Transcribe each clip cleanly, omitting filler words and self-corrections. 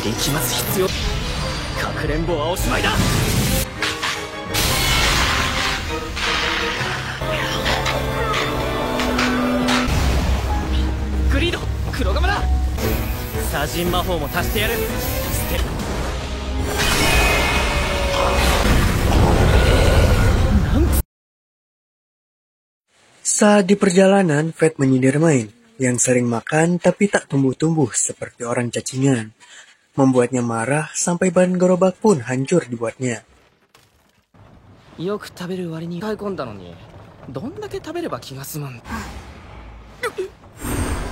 力まず必要。かくれんぼはおしまいだ。グリード黒釜だ。砂人魔法も足してやる。ステルSaat di perjalanan, Fate menyindir Main yang sering makan tapi tak tumbuh-tumbuh seperti orang cacingan. Membuatnya marah sampai bahan gerobak pun hancur dibuatnya. よく食べる割に買い込んだのに、どんだけ食べれば気が済むんだ。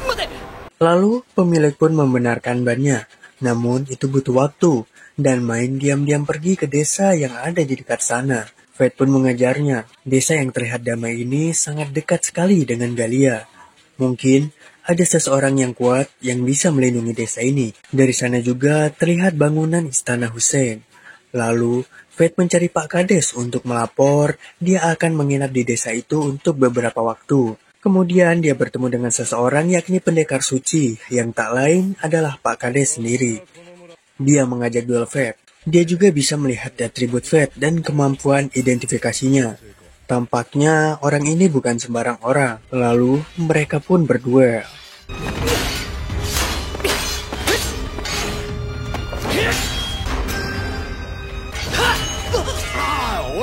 待て。 Lalu pemilik pun membenarkan bannya, namun itu butuh waktu, dan Main diam-diam pergi ke desa yang ada di dekat sana. Fate pun mengajarnya, desa yang terlihat damai ini sangat dekat sekali dengan Galia. Mungkin ada seseorang yang kuat yang bisa melindungi desa ini. Dari sana juga terlihat bangunan Istana Hussein. Lalu Fate mencari Pak Kades untuk melapor dia akan menginap di desa itu untuk beberapa waktu. Kemudian dia bertemu dengan seseorang yakni pendekar suci yang tak lain adalah Pak Kades sendiri. Dia mengajak duel Fate. Dia juga bisa melihat atribut Fate dan kemampuan identifikasinya. Tampaknya orang ini bukan sembarang orang. Lalu mereka pun berduel.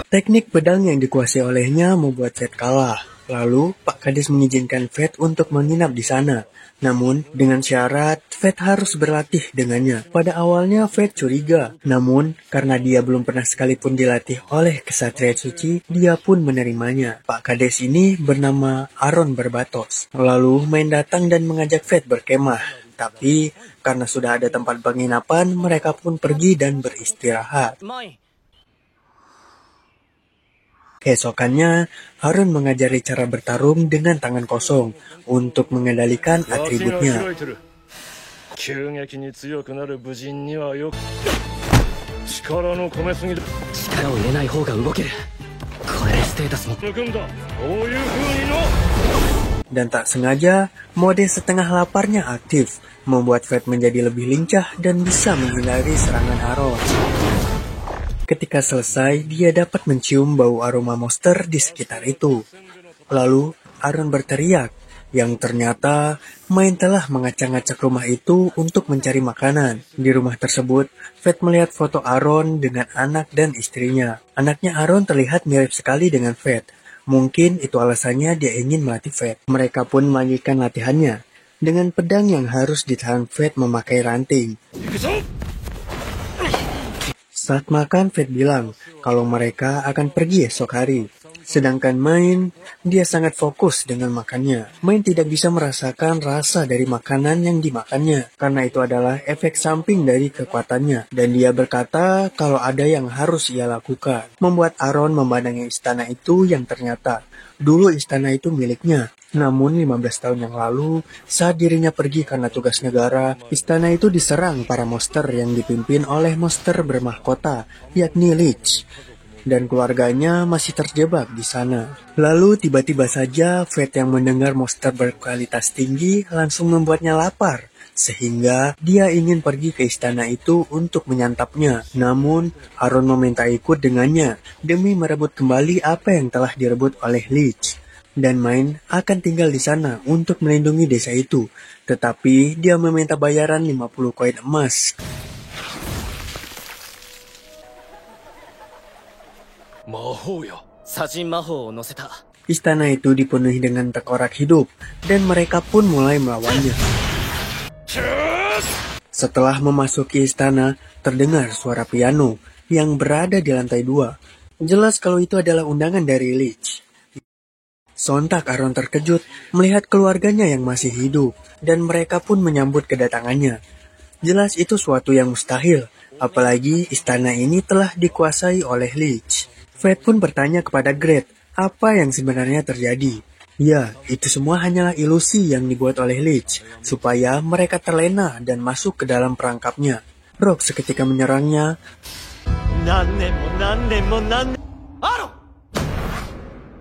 Teknik pedang yang dikuasai olehnya membuat Fate kalah. Lalu Pak Kades mengizinkan Fate untuk menginap di sana. Namun, dengan syarat, Fate harus berlatih dengannya. Pada awalnya, Fate curiga. Namun, karena dia belum pernah sekalipun dilatih oleh kesatria suci, dia pun menerimanya. Pak Kades ini bernama Aron Berbatos. Lalu, Main datang dan mengajak Fate berkemah. Tapi, karena sudah ada tempat penginapan, mereka pun pergi dan beristirahat. Keesokannya, Aron mengajari cara bertarung dengan tangan kosong untuk mengendalikan atributnya. Dan tak sengaja, mode setengah laparnya aktif, membuat Fate menjadi lebih lincah dan bisa menghindari serangan Aron. Ketika selesai, dia dapat mencium bau aroma monster di sekitar itu. Lalu, Aron berteriak, yang ternyata Main telah mengacak-ngacak rumah itu untuk mencari makanan. Di rumah tersebut, Fate melihat foto Aron dengan anak dan istrinya. Anaknya Aron terlihat mirip sekali dengan Fate. Mungkin itu alasannya dia ingin melatih Fate. Mereka pun melanjutkan latihannya dengan pedang yang harus ditahan Fate memakai ranting. Saat makan, Fate bilang kalau mereka akan pergi esok hari. Sedangkan Main, dia sangat fokus dengan makannya. Main tidak bisa merasakan rasa dari makanan yang dimakannya, karena itu adalah efek samping dari kekuatannya. Dan dia berkata kalau ada yang harus ia lakukan. Membuat Aron memandangi istana itu yang ternyata dulu istana itu miliknya. Namun 15 tahun yang lalu, saat dirinya pergi karena tugas negara, istana itu diserang para monster yang dipimpin oleh monster bermahkota, yakni Lich. Dan keluarganya masih terjebak di sana. Lalu tiba-tiba saja Fate yang mendengar monster berkualitas tinggi langsung membuatnya lapar. Sehingga dia ingin pergi ke istana itu untuk menyantapnya. Namun, Aron meminta ikut dengannya demi merebut kembali apa yang telah direbut oleh Lich. Dan Main akan tinggal di sana untuk melindungi desa itu. Tetapi dia meminta bayaran 50 koin emas. Istana itu dipenuhi dengan tengkorak hidup, dan mereka pun mulai melawannya. Setelah memasuki istana, terdengar suara piano yang berada di lantai 2. Jelas kalau itu adalah undangan dari Lich. Sontak Aron terkejut melihat keluarganya yang masih hidup, dan mereka pun menyambut kedatangannya. Jelas itu suatu yang mustahil, apalagi istana ini telah dikuasai oleh Lich. Fate pun bertanya kepada Great, apa yang sebenarnya terjadi. Ya, itu semua hanyalah ilusi yang dibuat oleh Lich, supaya mereka terlena dan masuk ke dalam perangkapnya. Rock seketika menyerangnya.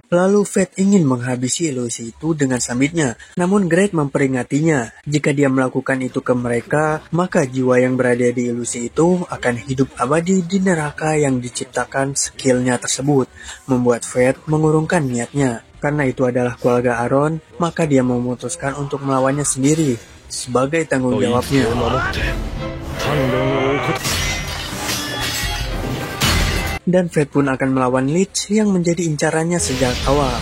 Lalu Fate ingin menghabisi ilusi itu dengan sambitnya. Namun Great memperingatinya, jika dia melakukan itu ke mereka, maka jiwa yang berada di ilusi itu akan hidup abadi di neraka yang diciptakan skillnya tersebut, membuat Fate mengurungkan niatnya. Karena itu adalah keluarga Aaron, maka dia memutuskan untuk melawannya sendiri, sebagai tanggung jawabnya. Dan Fate pun akan melawan Lich yang menjadi incarannya sejak awal.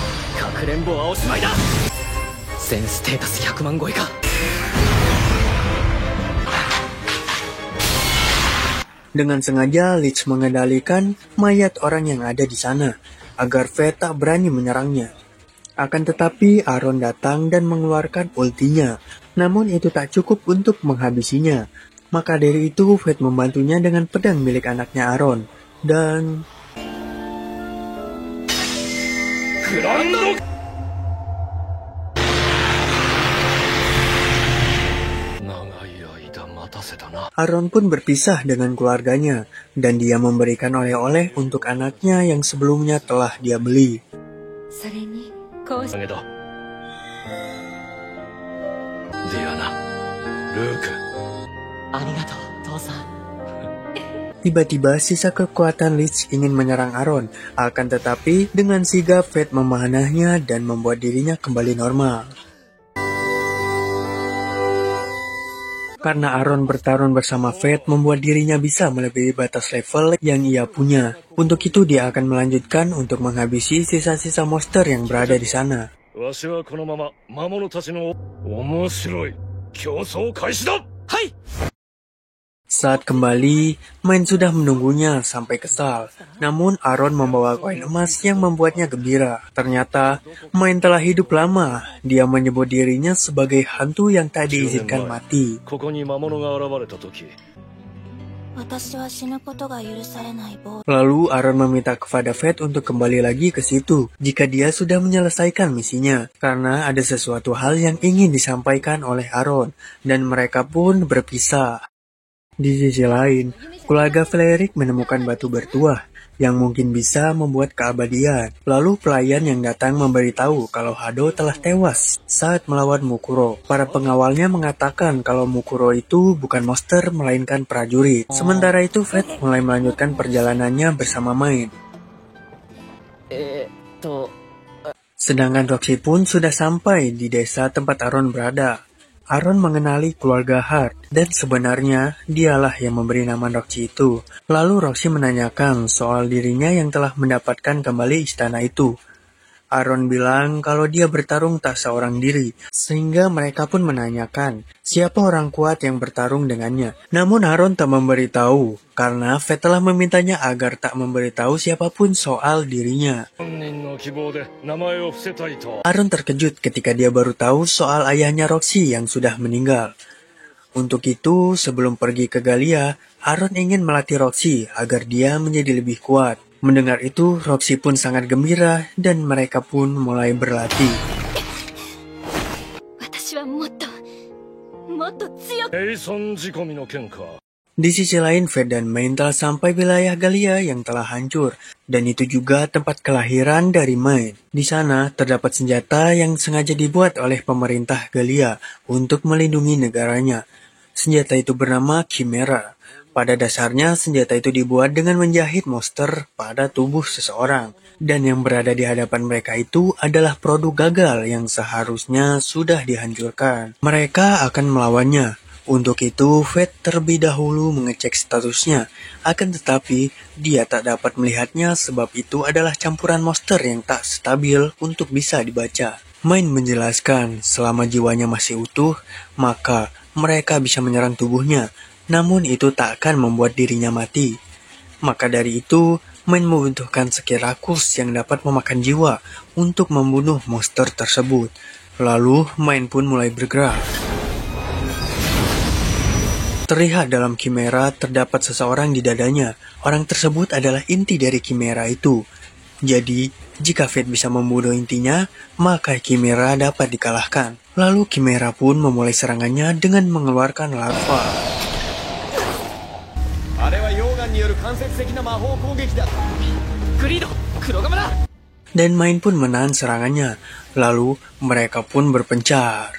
Dengan sengaja Lich mengendalikan mayat orang yang ada di sana, agar Fate tak berani menyerangnya. Akan tetapi Aaron datang dan mengeluarkan ultinya, namun itu tak cukup untuk menghabisinya. Maka dari itu Fate membantunya dengan pedang milik anaknya Aaron. Dan Aaron pun berpisah dengan keluarganya, dan dia memberikan oleh-oleh untuk anaknya yang sebelumnya telah dia beli. Tiba-tiba sisa kekuatan Lich ingin menyerang Aaron, akan tetapi dengan sigap Fate memanahnya dan membuat dirinya kembali normal. Karena Aaron bertarung bersama Fate membuat dirinya bisa melebihi batas level yang ia punya. Untuk itu dia akan melanjutkan untuk menghabisi sisa-sisa monster yang berada di sana. Saat kembali, Main sudah menunggunya sampai kesal. Namun Aaron membawa koin emas yang membuatnya gembira. Ternyata, Main telah hidup lama. Dia menyebut dirinya sebagai hantu yang tak diizinkan mati. Lalu Aaron meminta kepada Fate untuk kembali lagi ke situ jika dia sudah menyelesaikan misinya. Karena ada sesuatu hal yang ingin disampaikan oleh Aaron. Dan mereka pun berpisah. Di sisi lain, keluarga Valerik menemukan batu bertuah yang mungkin bisa membuat keabadian. Lalu pelayan yang datang memberitahu kalau Hado telah tewas saat melawan Mukuro. Para pengawalnya mengatakan kalau Mukuro itu bukan monster melainkan prajurit. Sementara itu Fate mulai melanjutkan perjalanannya bersama Main. Sedangkan Roxy pun sudah sampai di desa tempat Aaron berada. Aaron mengenali keluarga Hart, dan sebenarnya dialah yang memberi nama Roxy itu. Lalu Roxy menanyakan soal dirinya yang telah mendapatkan kembali istana itu. Aaron bilang kalau dia bertarung tak seorang diri, sehingga mereka pun menanyakan siapa orang kuat yang bertarung dengannya. Namun Aaron tak memberitahu, karena Fate telah memintanya agar tak memberitahu siapapun soal dirinya. Aaron terkejut ketika dia baru tahu soal ayahnya Roxy yang sudah meninggal. Untuk itu, sebelum pergi ke Galia, Aaron ingin melatih Roxy agar dia menjadi lebih kuat. Mendengar itu, Roxy pun sangat gembira dan mereka pun mulai berlatih. Di sisi lain, Fate dan Main telah sampai wilayah Galia yang telah hancur, dan itu juga tempat kelahiran dari Main. Di sana, terdapat senjata yang sengaja dibuat oleh pemerintah Galia untuk melindungi negaranya. Senjata itu bernama Chimera. Pada dasarnya, senjata itu dibuat dengan menjahit monster pada tubuh seseorang. Dan yang berada di hadapan mereka itu adalah produk gagal yang seharusnya sudah dihancurkan. Mereka akan melawannya. Untuk itu, Fate terlebih dahulu mengecek statusnya. Akan tetapi, dia tak dapat melihatnya sebab itu adalah campuran monster yang tak stabil untuk bisa dibaca. Main menjelaskan, selama jiwanya masih utuh, maka mereka bisa menyerang tubuhnya. Namun itu tak akan membuat dirinya mati. Maka dari itu, Main membutuhkan skill rakus yang dapat memakan jiwa untuk membunuh monster tersebut. Lalu, Main pun mulai bergerak. Terlihat dalam Chimera terdapat seseorang di dadanya. Orang tersebut adalah inti dari Chimera itu. Jadi, jika Fate bisa membunuh intinya, maka Chimera dapat dikalahkan. Lalu Chimera pun memulai serangannya dengan mengeluarkan larva. dan Main pun menahan serangannya. Lalu mereka pun berpencar.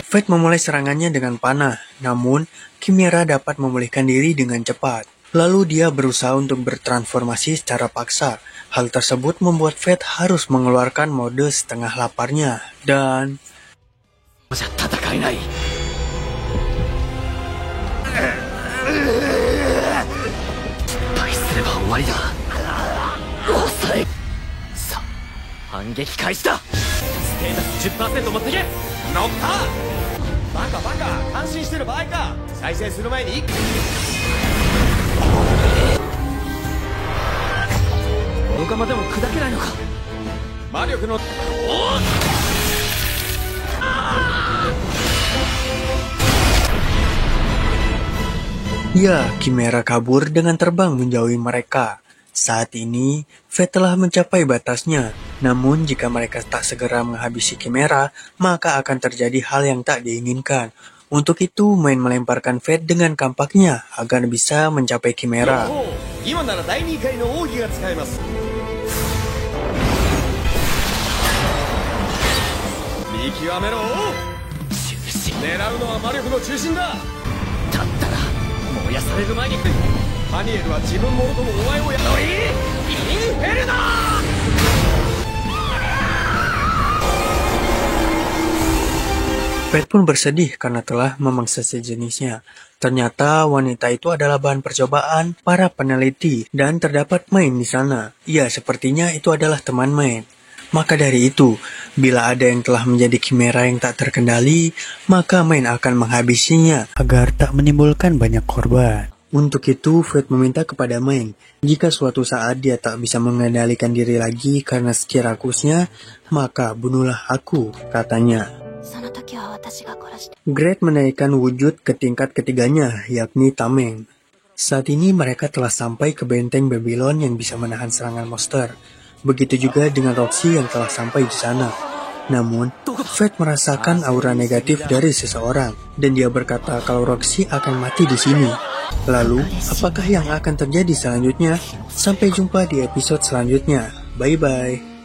Fate memulai serangannya dengan panah, namun Chimera dapat memulihkan diri dengan cepat. Lalu dia berusaha untuk bertransformasi secara paksa. Hal tersebut membuat Fate harus mengeluarkan mode setengah laparnya. Dan... ya, Chimera kabur dengan terbang menjauhi mereka. Saat ini, Fate telah mencapai batasnya. Namun, jika mereka tak segera menghabisi Chimera, maka akan terjadi hal yang tak diinginkan. Untuk itu, Main melemparkan Fate dengan kampaknya agar bisa mencapai Chimera. Fate pun bersedih karena telah memangsa sejenisnya. Ternyata wanita itu adalah bahan percobaan para peneliti dan terdapat Main di sana. Ya, sepertinya itu adalah teman Main. Maka dari itu, bila ada yang telah menjadi Chimera yang tak terkendali, maka Main akan menghabisinya agar tak menimbulkan banyak korban. Untuk itu, Fate meminta kepada Main, jika suatu saat dia tak bisa mengendalikan diri lagi karena skill rakusnya, maka bunuhlah aku, katanya. Great menaikkan wujud ke tingkat ketiganya, yakni Tameng. Saat ini mereka telah sampai ke benteng Babylon yang bisa menahan serangan monster. Begitu juga dengan Roxy yang telah sampai di sana. Namun, Fate merasakan aura negatif dari seseorang, dan dia berkata kalau Roxy akan mati di sini. Lalu, apakah yang akan terjadi selanjutnya? Sampai jumpa di episode selanjutnya. Bye-bye.